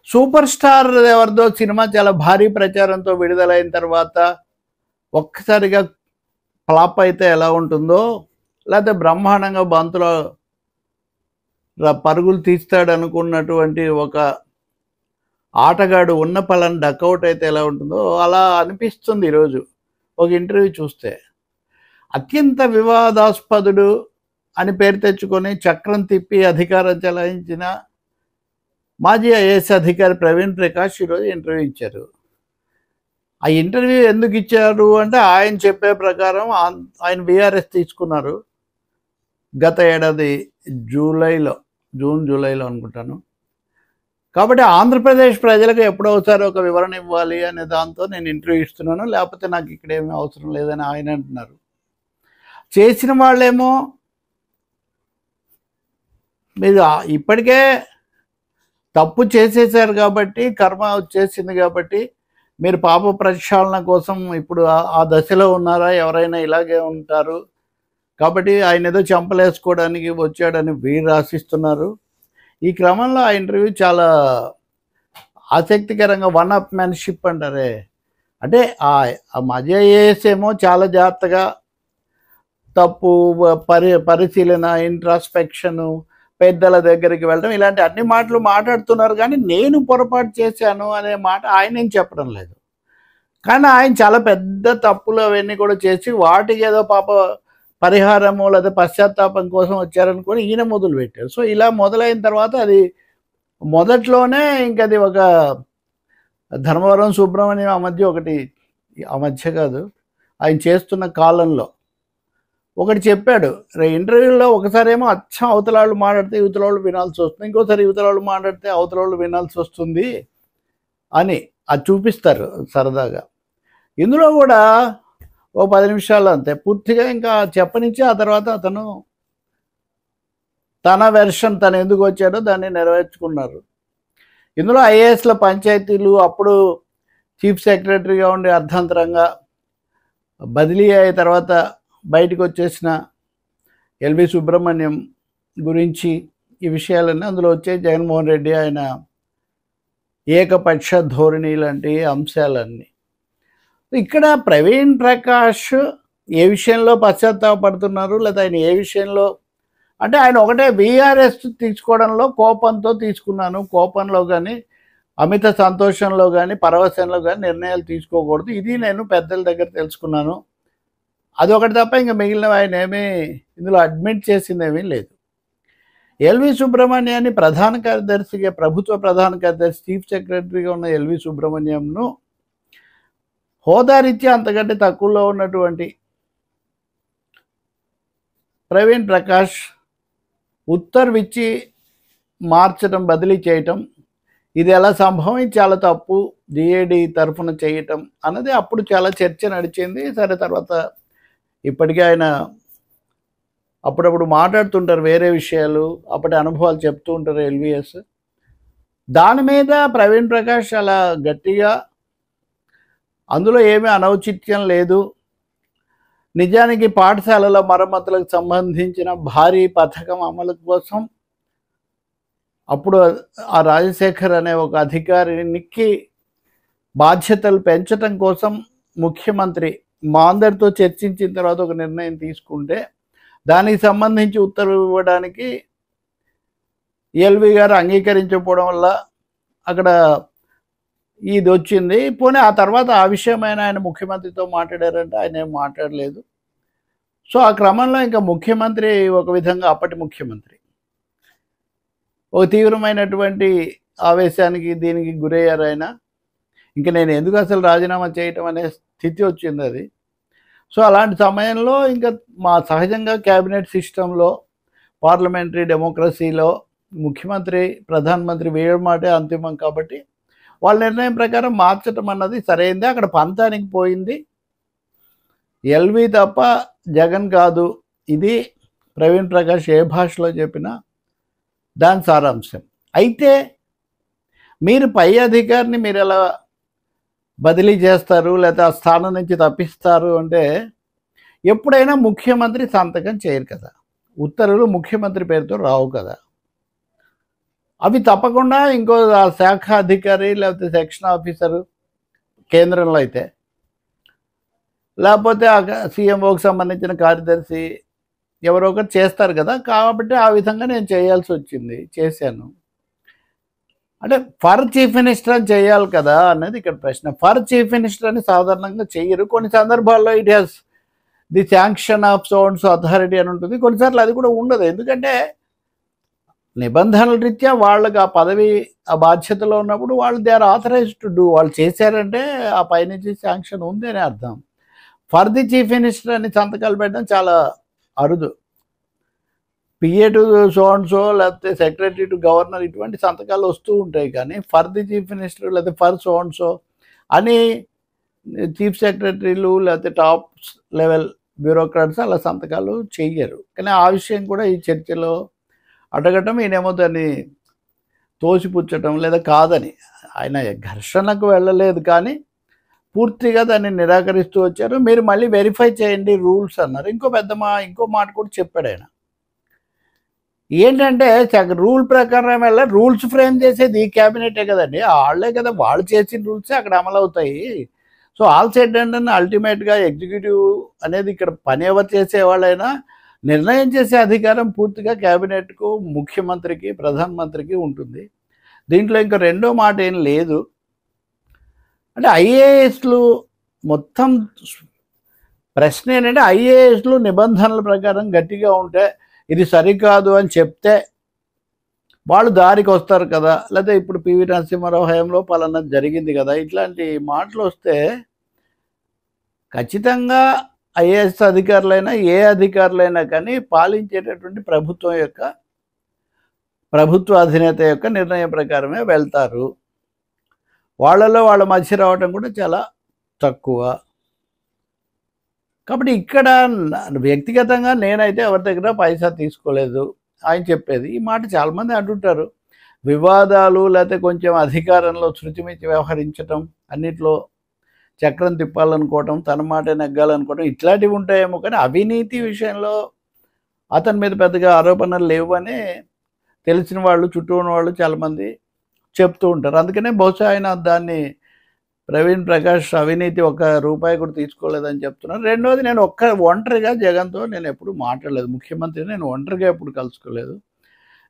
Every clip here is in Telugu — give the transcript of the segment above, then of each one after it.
సూపర్ స్టార్ ఎవరిదో సినిమా చాలా భారీ ప్రచారంతో విడుదలైన తర్వాత ఒక్కసారిగా ఫ్లాప్ అయితే ఎలా ఉంటుందో, లేకపోతే బ్రహ్మాండంగా బంతులో పరుగులు తీస్తాడనుకున్నటువంటి ఒక ఆటగాడు ఉన్న పలాన డకౌట్ అయితే ఎలా ఉంటుందో అలా అనిపిస్తుంది ఈరోజు ఒక ఇంటర్వ్యూ చూస్తే. అత్యంత వివాదాస్పదుడు అని పేరు తెచ్చుకొని చక్రం తిప్పి అధికారం చెలాయించిన మాజీ ఐఏఎస్ అధికారి ప్రవీణ్ ప్రకాష్ ఈరోజు ఇంటర్వ్యూ ఇచ్చారు. ఆ ఇంటర్వ్యూ ఎందుకు ఇచ్చారు అంటే ఆయన చెప్పే ప్రకారం ఆయన బీఆర్ఎస్ తీసుకున్నారు గత ఏడాది జూన్ జూలైలో అనుకుంటాను. కాబట్టి ఆంధ్రప్రదేశ్ ప్రజలకు ఎప్పుడో ఒకసారి ఒక వివరణ ఇవ్వాలి అనే దాంతో నేను ఇంటర్వ్యూ ఇస్తున్నాను, లేకపోతే నాకు ఇక్కడ ఏమీ అవసరం లేదని ఆయన అంటున్నారు. చేసిన వాళ్ళేమో మీరు ఇప్పటికే తప్పు చేసేసారు కాబట్టి, కర్మ వచ్చేసింది కాబట్టి మీరు పాప ప్రక్షాళన కోసం ఇప్పుడు ఆ దశలో ఉన్నారా? ఎవరైనా ఇలాగే ఉంటారు కాబట్టి ఆయన ఏదో చంపలేసుకోవడానికి వచ్చాడని వీరు రాసిస్తున్నారు. ఈ క్రమంలో ఆ ఇంటర్వ్యూ చాలా ఆసక్తికరంగా వన్ అప్ మ్యాన్షిప్ అంటారే, అంటే ఆ మాజీ ఐఏఎస్ ఏమో చాలా జాగ్రత్తగా తప్పు పరిశీలన, ఇంట్రాస్పెక్షను, పెద్దల దగ్గరికి వెళ్ళడం ఇలాంటి అన్ని మాటలు మాట్లాడుతున్నారు. కానీ నేను పొరపాటు చేశాను అనే మాట ఆయన ఏం చెప్పడం లేదు. కానీ ఆయన చాలా పెద్ద తప్పులు అవన్నీ కూడా చేసి వాటికి ఏదో పాప పరిహారము లేదా పశ్చాత్తాపం కోసం వచ్చారనుకొని ఈయన మొదలు పెట్టారు. సో ఇలా మొదలైన తర్వాత అది మొదట్లోనే ఇంకది ఒక ధర్మవరం సుబ్రహ్మణ్యం ఆ మధ్య కాదు ఆయన చేస్తున్న కాలంలో ఒకటి చెప్పాడు ఇంటర్వ్యూలో. ఒకసారేమో అచ్చం అవతలాళ్ళు మాట్లాడితే యువతలాళ్ళు వినాల్సి వస్తుంది, ఇంకోసారి యువతలాళ్ళు మాట్లాడితే అవతలాళ్ళు వినాల్సి వస్తుంది అని అది చూపిస్తారు సరదాగా. ఇందులో కూడా ఓ 10 నిమిషాలు అంతే పూర్తిగా ఇంకా చెప్పనిచ్చి ఆ తర్వాత అతను తన వెర్షన్ తను ఎందుకు వచ్చాడో దాన్ని నెరవేర్చుకున్నారు. ఇందులో ఐఏఎస్ల పంచాయతీలు అప్పుడు చీఫ్ సెక్రటరీగా ఉండి అర్ధంతరంగా బదిలీ అయిన తర్వాత బయటకు వచ్చేసిన ఎల్వి సుబ్రహ్మణ్యం గురించి ఈ విషయాలన్నీ అందులో వచ్చే జగన్మోహన్ రెడ్డి ఆయన ఏకపక్ష ధోరణి లాంటి అంశాలన్నీ. ఇక్కడ ప్రవీణ్ ప్రకాష్ ఏ విషయంలో పశ్చాత్తాపడుతున్నారు లేదా ఆయన ఏ విషయంలో అంటే ఆయన ఒకటే బీఆర్ఎస్ తీసుకోవడంలో కోపంతో తీసుకున్నాను, కోపంలో కానీ అమిత సంతోషంలో కానీ పరవశంలో కానీ నిర్ణయాలు తీసుకోకూడదు, ఇది నేను పెద్దల దగ్గర తెలుసుకున్నాను, అదొకటి తప్ప ఇంకా మిగిలినవి ఆయన ఏమీ ఇందులో అడ్మిట్ చేసిందేమీ లేదు. ఎల్వి సుబ్రహ్మణ్యాన్ని ప్రధాన కార్యదర్శిగా, ప్రభుత్వ ప్రధాన కార్యదర్శి చీఫ్ సెక్రటరీగా ఉన్న ఎల్వి సుబ్రహ్మణ్యంను హోదారీత్యా అంతకంటే తక్కువలో ఉన్నటువంటి ప్రవీణ్ ప్రకాష్ ఉత్తర్విచ్చి మార్చడం, బదిలీ చేయటం, ఇది ఎలా సంభవం, చాలా తప్పు జిఏడి తరఫున చేయటం అన్నది అప్పుడు చాలా చర్చ నడిచింది. సరే తర్వాత ఇప్పటికీ ఆయన అప్పుడప్పుడు మాట్లాడుతుంటారు వేరే విషయాలు, అప్పటి అనుభవాలు చెప్తూ ఉంటారు ఎల్విఎస్. దాని మీద ప్రవీణ్ ప్రకాష్ అలా గట్టిగా అందులో ఏమీ అనౌచిత్యం లేదు, నిజానికి పాఠశాలల మరమ్మతులకు సంబంధించిన భారీ పథకం అమలు కోసం అప్పుడు ఆ రాజశేఖర్ అనే ఒక అధికారికి బాధ్యతలు పెంచడం కోసం ముఖ్యమంత్రి మా అందరితో చర్చించిన తర్వాత ఒక నిర్ణయం తీసుకుంటే దానికి సంబంధించి ఉత్తర్వు ఇవ్వడానికి ఎల్వి గారు అంగీకరించకపోవడం వల్ల అక్కడ ఇది వచ్చింది. పోనీ ఆ తర్వాత ఆ విషయమైన ఆయన ముఖ్యమంత్రితో మాట్లాడారంటే ఆయన ఏం మాట్లాడలేదు. సో ఆ క్రమంలో ఇంకా ముఖ్యమంత్రి ఒక విధంగా అప్పటి ముఖ్యమంత్రి ఒక తీవ్రమైనటువంటి ఆవేశానికి దీనికి గురయ్యారు ఆయన. ఇంకా నేను ఎందుకు అసలు రాజీనామా చేయటం అనే స్థితి వచ్చింది అది. సో అలాంటి సమయంలో ఇంకా మా సహజంగా క్యాబినెట్ సిస్టంలో పార్లమెంటరీ డెమోక్రసీలో ముఖ్యమంత్రి ప్రధానమంత్రి వేయడం మాటే అంతిమం కాబట్టి వాళ్ళ నిర్ణయం ప్రకారం మార్చటం అన్నది సరైందే. అక్కడ పంతానికి పోయింది ఎల్వి తప్ప జగన్ కాదు. ఇది ప్రవీణ్ ప్రకాష్ ఏ భాషలో చెప్పినా దాని సారాంశం. అయితే మీరు పై అధికారిని మీరు ఎలా బదిలీ చేస్తారు లేదా ఆ స్థానం నుంచి తప్పిస్తారు అంటే ఎప్పుడైనా ముఖ్యమంత్రి సంతకం చేయరు కదా, ఉత్తర్వులు ముఖ్యమంత్రి పేరుతో రావు కదా. అవి తప్పకుండా ఇంకో ఆ శాఖ అధికారి లేకపోతే సెక్షన్ ఆఫీసరు కేంద్రంలో అయితే, లేకపోతే సీఎంఓకి సంబంధించిన కార్యదర్శి ఎవరో ఒకరు చేస్తారు కదా. కాబట్టి ఆ విధంగా నేను చేయాల్సి వచ్చింది, చేశాను. అంటే ఫర్ చీఫ్ మినిస్టర్ అని చేయాలి కదా అనేది ఇక్కడ ప్రశ్న. ఫర్ చీఫ్ మినిస్టర్ అని సాధారణంగా చెయ్యరు. కొన్ని సందర్భాల్లో it has the sanction of sons authority అని ఉంటుంది. కొన్నిసార్లు అది కూడా ఉండదు. ఎందుకంటే నిబంధనల రీత్యా వాళ్ళకి ఆ పదవి ఆ బాధ్యతలో ఉన్నప్పుడు వాళ్ళు they are authorized to do. వాళ్ళు చేశారంటే ఆ పైనుంచి శాంక్షన్ ఉంది అని అర్థం. ఫర్ ది చీఫ్ మినిస్టర్ అని సంతకాలు పెట్టడం చాలా అరుదు. PA to so and so లేకపోతే సెక్రటరీ టు గవర్నర్ ఇటువంటి సంతకాలు వస్తూ ఉంటాయి. కానీ ఫర్ ది చీఫ్ మినిస్టర్ లేకపోతే ఫర్ సో అండ్ సో అని చీఫ్ సెక్రటరీలు లేకపోతే టాప్ లెవెల్ బ్యూరోక్రాట్స్ అలా సంతకాలు చెయ్యరు. కానీ ఆ విషయం కూడా ఈ చర్చలో అడగటం, ఈయనేమో దాన్ని తోసిపుచ్చటం లేదా కాదని, ఆయన ఘర్షణకు వెళ్ళలేదు కానీ పూర్తిగా దాన్ని నిరాకరిస్తూ వచ్చారు. మీరు మళ్ళీ వెరిఫై చేయండి రూల్స్ అన్నారు. ఇంకో మాట కూడా చెప్పాడు ఆయన. ఏంటంటే రూల్ ప్రకారం వల్ల రూల్స్ ఫ్రేమ్ చేసేది ఈ క్యాబినెటే కదండి, వాళ్ళే కదా, వాళ్ళు చేసిన రూల్సే అక్కడ అమలు అవుతాయి. సో ఆల్ సెడ్ అండ్ అల్టిమేట్గా ఎగ్జిక్యూటివ్ అనేది ఇక్కడ పని ఎవరు చేసేవాళ్ళైనా నిర్ణయం చేసే అధికారం పూర్తిగా క్యాబినెట్కు, ముఖ్యమంత్రికి, ప్రధానమంత్రికి ఉంటుంది. దీంట్లో ఇంకా రెండో మాట ఏం లేదు. అంటే ఐఏఎస్లు మొత్తం ప్రశ్న ఏంటంటే, ఐఏఎస్లు నిబంధనల ప్రకారం గట్టిగా ఉంటే ఇది సరికాదు అని చెప్తే వాళ్ళు దారికి వస్తారు కదా. లేకపోతే ఇప్పుడు పివి నరసింహారావు హయాంలో పలానా జరిగింది కదా, ఇట్లాంటి మాటలు వస్తే ఖచ్చితంగా ఐఏఎస్ అధికారులైనా ఏ అధికారులైనా కానీ పాలించేటటువంటి ప్రభుత్వ అధినేత యొక్క నిర్ణయం ప్రకారమే వెళ్తారు. వాళ్ళ మధ్య రావడం కూడా చాలా తక్కువ. కాబట్టి ఇక్కడ వ్యక్తిగతంగా నేనైతే ఎవరి దగ్గర పైసా తీసుకోలేదు ఆయన చెప్పేది. ఈ మాట చాలామంది అంటుంటారు. వివాదాలు లేకపోతే కొంచెం అధికారంలో శృతిమించి వ్యవహరించటం, అన్నిట్లో చక్రం తిప్పాలనుకోవటం, తన మాట నెగ్గాలనుకోవటం ఇట్లాంటివి ఉంటాయేమో. కానీ అవినీతి విషయంలో అతని మీద పెద్దగా ఆరోపణలు లేవు అని తెలిసిన వాళ్ళు, చుట్టూ ఉన్న వాళ్ళు చాలామంది చెప్తూ ఉంటారు. అందుకనే బహుశా ఆయన దాన్ని ప్రవీణ్ ప్రకాష్ అవినీతి ₹1 కూడా తీసుకోలేదని చెప్తున్నారు. రెండోది, నేను ఒంటరిగా జగన్తో నేను ఎప్పుడు మాట్లాడలేదు. ముఖ్యమంత్రిని నేను ఒంటరిగా ఎప్పుడు కలుసుకోలేదు.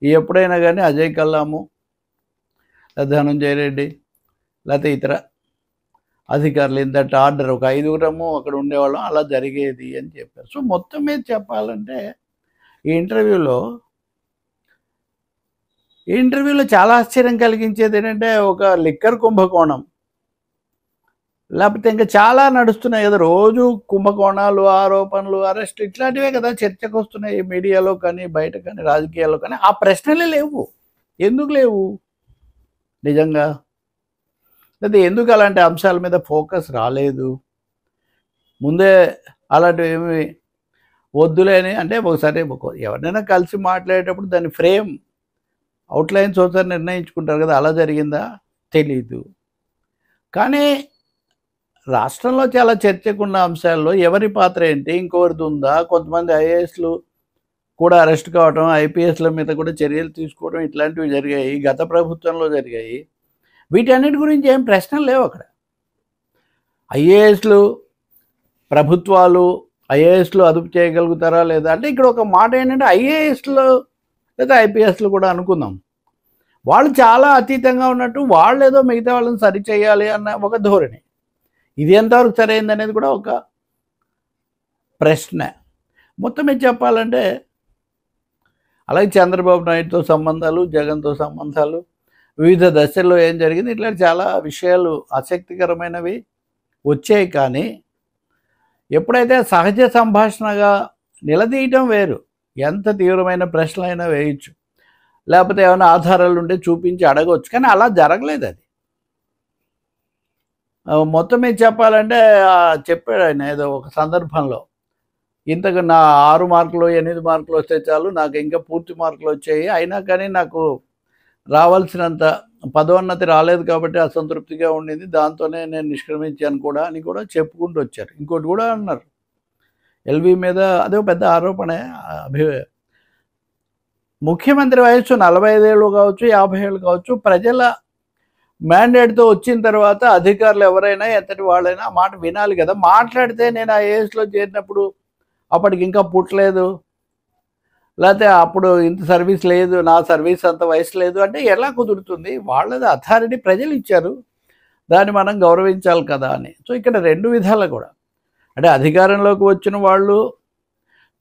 ఎప్పుడైనా కానీ అజయ్ కల్లాము, ధనంజయ రెడ్డి లేకపోతే ఇతర అధికారులు ఇన్ దట్ ఆర్డర్ ఒక 5గురము అక్కడ ఉండేవాళ్ళం, అలా జరిగేది అని చెప్పారు. సో మొత్తం మీద చెప్పాలంటే ఈ ఇంటర్వ్యూలో చాలా ఆశ్చర్యం కలిగించేది ఏంటంటే, ఒక లిక్కర్ కుంభకోణం లేకపోతే ఇంకా చాలా నడుస్తున్నాయి కదా, రోజు కుంభకోణాలు, ఆరోపణలు, అరెస్ట్ ఇట్లాంటివే కదా చర్చకు వస్తున్నాయి మీడియాలో కానీ బయట కానీ రాజకీయాల్లో కానీ. ఆ ప్రశ్నలే లేవు. ఎందుకు లేవు నిజంగా? లేదా ఎందుకు అలాంటి అంశాల మీద ఫోకస్ రాలేదు? ముందే అలాంటివి ఏమి వద్దులేని, అంటే ఒకసారి ఎవరినైనా కలిసి మాట్లాడేటప్పుడు దాని ఫ్రేమ్ అవుట్లైన్స్ ఒకసారి నిర్ణయించుకుంటారు కదా, అలా జరిగిందా తెలీదు. కానీ రాష్ట్రంలో చాలా చర్చకున్న అంశాల్లో ఎవరి పాత్ర ఏంటి, ఇంకొకరిది ఉందా, కొంతమంది ఐఏఎస్లు కూడా అరెస్ట్ కావడం, ఐపీఎస్ల మీద కూడా చర్యలు తీసుకోవడం ఇట్లాంటివి జరిగాయి, గత ప్రభుత్వంలో జరిగాయి. వీటన్నిటి గురించి ఏం ప్రశ్నలు లేవు అక్కడ. ఐఏఎస్లు, ప్రభుత్వాలు ఐఏఎస్లు అదుపు చేయగలుగుతారా లేదా అంటే, ఇక్కడ ఒక మాట ఏంటంటే ఐఏఎస్లు లేదా ఐపీఎస్లు కూడా అనుకుందాం, వాళ్ళు చాలా అతీతంగా ఉన్నట్టు, వాళ్ళు ఏదో మిగతా వాళ్ళని సరి చేయాలి అన్న ఒక ధోరణి. ఇది ఎంతవరకు సరైంది అనేది కూడా ఒక ప్రశ్న. మొత్తం మీద చెప్పాలంటే, అలాగే చంద్రబాబు నాయుడుతో సంబంధాలు, జగన్తో సంబంధాలు, వివిధ దశల్లో ఏం జరిగింది, ఇట్లాంటి చాలా విషయాలు ఆసక్తికరమైనవి వచ్చాయి. కానీ ఎప్పుడైతే సహజ సంభాషణగా నిలదీయటం వేరు, ఎంత తీవ్రమైన ప్రశ్నలైనా వేయచ్చు, లేకపోతే ఏమైనా ఆధారాలు ఉంటే చూపించి అడగవచ్చు, కానీ అలా జరగలేదు. అది మొత్తం మీద చెప్పాలంటే చెప్పాడు ఆయన ఏదో ఒక సందర్భంలో, ఇంతకు నా 6 మార్కులు 8 మార్కులు వస్తే చాలు, నాకు ఇంకా పూర్తి మార్కులు వచ్చాయి, అయినా కానీ నాకు రావాల్సినంత పదోన్నతి రాలేదు కాబట్టి అసంతృప్తిగా ఉండింది, దాంతోనే నేను నిష్క్రమించాను కూడా అని కూడా చెప్పుకుంటూ వచ్చారు. ఇంకోటి కూడా అన్నారు, ఎల్వి మీద అదే పెద్ద ఆరోపణ, ముఖ్యమంత్రి వయస్సు 45 ఏళ్ళు కావచ్చు, 50 ఏళ్ళు కావచ్చు. ప్రజల మ్యాండేట్తో వచ్చిన తర్వాత అధికారులు ఎవరైనా ఎంతటి వాళ్ళైనా ఆ మాట వినాలి కదా. మాట్లాడితే నేను ఆ ఏజ్లో చేరినప్పుడు అప్పటికి ఇంకా పుట్టలేదు, లేకపోతే అప్పుడు ఇంత సర్వీస్ లేదు, నా సర్వీస్ అంత వయసు లేదు అంటే ఎలా కుదురుతుంది? వాళ్ళది అథారిటీ ప్రజలు ఇచ్చారు, దాన్ని మనం గౌరవించాలి కదా అని. సో ఇక్కడ రెండు విధాలు కూడా, అంటే అధికారంలోకి వచ్చిన వాళ్ళు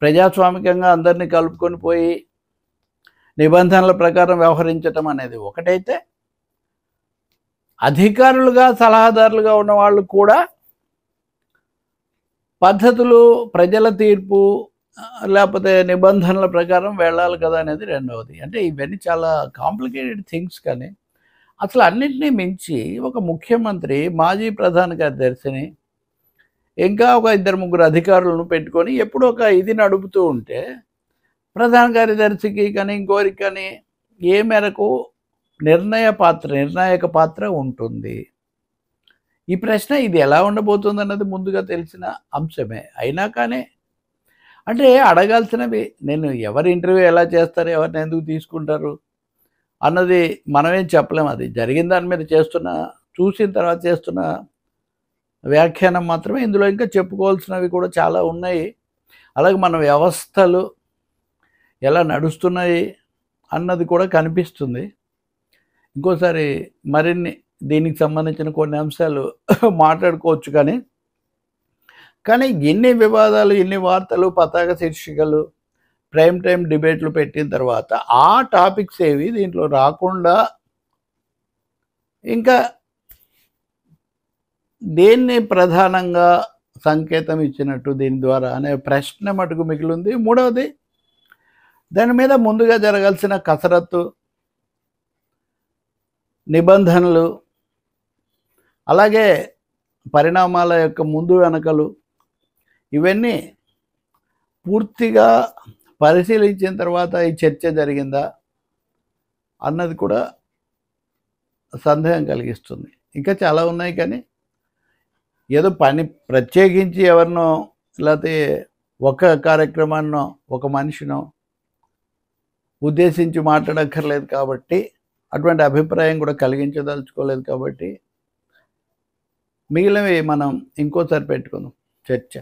ప్రజాస్వామికంగా అందరినీ కలుపుకొని పోయి నిబంధనల ప్రకారం వ్యవహరించటం అనేది ఒకటైతే, అధికారులుగా సలహాదారులుగా ఉన్న వాళ్ళు కూడా పద్ధతులు, ప్రజల తీర్పు లేకపోతే నిబంధనల ప్రకారం వెళ్ళాలి కదా అనేది రెండవది. అంటే ఇవన్నీ చాలా కాంప్లికేటెడ్ థింగ్స్. కానీ అసలు అన్నింటినీ మించి ఒక ముఖ్యమంత్రి, మాజీ ప్రధాన కార్యదర్శిని, ఇంకా ఒక 2-3 అధికారులను పెట్టుకొని ఎప్పుడు ఒక ఇది నడుపుతూ ఉంటే ప్రధాన కార్యదర్శికి కానీ ఇంకోరికి కానీ ఏ మేరకు నిర్ణాయక పాత్ర ఉంటుంది? ఈ ప్రశ్న ఇది ఎలా ఉండబోతుంది అన్నది ముందుగా తెలిసిన అంశమే. అయినా కానీ అంటే అడగాల్సినవి, నేను ఎవరి ఇంటర్వ్యూ ఎలా చేస్తారు, ఎవరిని ఎందుకు తీసుకుంటారు అన్నది మనమేం చెప్పలేము. అది జరిగిన దాని మీద చూసిన తర్వాత చేస్తున్న వ్యాఖ్యానం మాత్రమే. ఇందులో ఇంకా చెప్పుకోవాల్సినవి కూడా చాలా ఉన్నాయి. అలాగే మన వ్యవస్థలు ఎలా నడుస్తున్నాయి అన్నది కూడా కనిపిస్తుంది. ఇంకోసారి మరిన్ని దీనికి సంబంధించిన కొన్ని అంశాలు మాట్లాడుకోవచ్చు. కానీ ఎన్ని వివాదాలు, ఎన్ని వార్తలు, పతాక శీర్షికలు, ప్రైమ్ టైం డిబేట్లు పెట్టిన తర్వాత ఆ టాపిక్స్ ఏవి దీంట్లో రాకుండా ఇంకా దేన్ని ప్రధానంగా సంకేతం ఇచ్చినట్టు దీని ద్వారా అనే ప్రశ్న మటుకు మిగిలింది. మూడవది, దాని మీద ముందుగా జరగాల్సిన కసరత్తు, నిబంధనలు, అలాగే పరిణామాల యొక్క ముందు వెనకలు, ఇవన్నీ పూర్తిగా పరిశీలించిన తర్వాత ఈ చర్చ జరిగిందా అన్నది కూడా సందేహం కలిగిస్తుంది. ఇంకా చాలా ఉన్నాయి. కానీ ఏదో ప్రత్యేకించి ఎవరినో లేకపోతే ఒక కార్యక్రమాన్నో ఒక మనిషినో ఉద్దేశించి మాట్లాడక్కర్లేదు కాబట్టి, అటువంటి అభిప్రాయం కూడా కలిగించదలుచుకోలేదు కాబట్టి మిగిలినవి మనం ఇంకోసారి పెట్టుకుందాం చర్చ.